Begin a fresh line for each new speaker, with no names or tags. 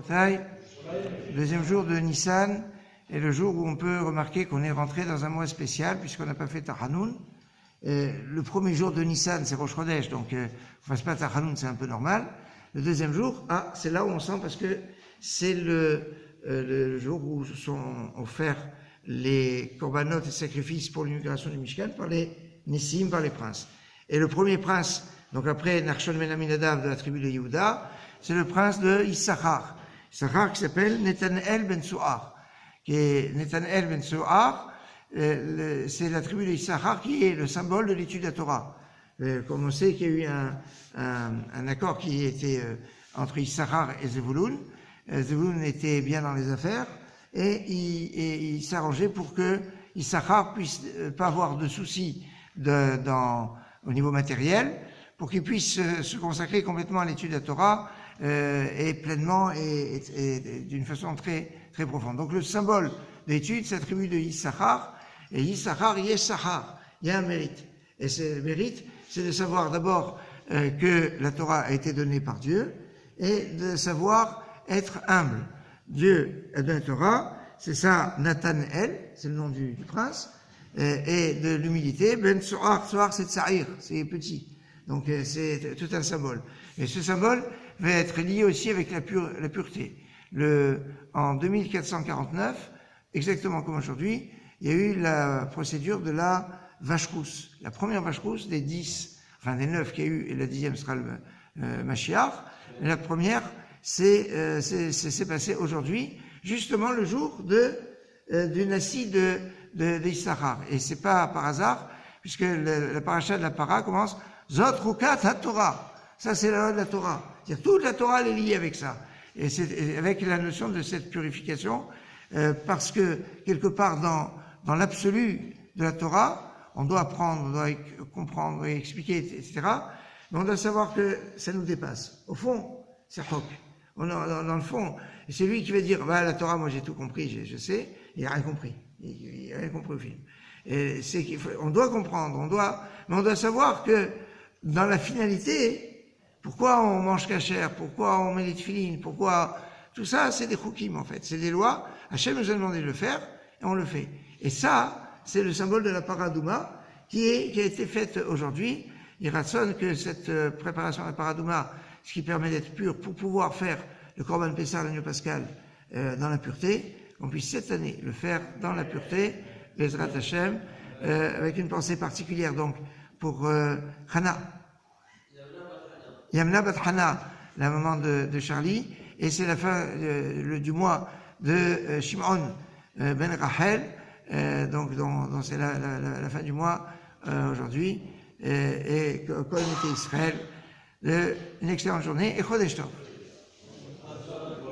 Le deuxième jour de Nissan est le jour où on peut remarquer qu'on est rentré dans un mois spécial puisqu'on n'a pas fait Tahanoun. Le premier jour de Nissan, c'est Rosh Chodesh, donc on ne fasse pas Tahanoun, c'est un peu normal. Le deuxième jour, c'est là où on sent parce que c'est le jour où sont offerts les korbanot et sacrifices pour l'inauguration du Mishkan par les Nessim, par les princes. Et le premier prince, donc après Nachshon ben Aminadav de la tribu de Yehuda, c'est le prince de Issachar. Issachar qui s'appelle Nethanel ben Souar. Qui est Nethanel ben Souar, c'est la tribu de Issachar qui est le symbole de l'étude de la Torah. Comme on sait qu'il y a eu un accord qui était entre Issachar et Zevulun. Zevulun était bien dans les affaires et il s'arrangeait pour que Issachar puisse pas avoir de soucis au niveau matériel, pour qu'il puisse se consacrer complètement à l'étude de la Torah et pleinement et d'une façon très très profonde. Donc le symbole de l'étude s'attribue de Issachar, et Issachar, Yessachar, il y a un mérite. Et ce mérite, c'est de savoir d'abord que la Torah a été donnée par Dieu et de savoir être humble. Dieu a donné la Torah, c'est ça Nathanel, c'est le nom du prince, et de l'humilité. Ben Soar, Soar c'est Tsahir, c'est petit. Donc c'est tout un symbole. Et ce symbole va être lié aussi avec la pureté. En 2449, exactement comme aujourd'hui, il y a eu la procédure de la vache rousse. La première vache rousse des 9 qu'il y a eu, et la 10e sera le Mashiach. Mais la première, c'est passé aujourd'hui, justement le jour du Nassi d'Issachar. Et c'est pas par hasard, puisque la paracha de la para commence Zot Rukat HaTorah. Ça, c'est la loi de la Torah. C'est-à-dire, toute la Torah, elle est liée avec ça. Et c'est avec la notion de cette purification, parce que, quelque part, dans l'absolu de la Torah, on doit apprendre, on doit comprendre et expliquer, etc. Mais on doit savoir que ça nous dépasse. Au fond, c'est Chok. Dans le fond, c'est lui qui va dire, la Torah, moi j'ai tout compris, je sais, il n'a rien compris. Il n'a rien compris au film. Et on doit comprendre, mais on doit savoir que dans la finalité, pourquoi on mange kasher, pourquoi on met les tefilines, pourquoi tout ça, c'est des chukim en fait, c'est des lois. Hachem nous a demandé de le faire et on le fait. Et ça, c'est le symbole de la paradouma qui a été faite aujourd'hui. Il rassonne que cette préparation de la paradouma, ce qui permet d'être pur pour pouvoir faire le Korban Pessah, l'agneau pascal, dans la pureté, qu'on puisse cette année le faire dans la pureté, Bezrat Hashem, avec une pensée particulière donc pour Hana. Yamna Bat Hana, la maman de Charlie, et c'est la fin du mois de Shimon Ben Rachel, donc c'est la fin du mois aujourd'hui, et Kol Mité Israël, une excellente journée et Chodesh Tov.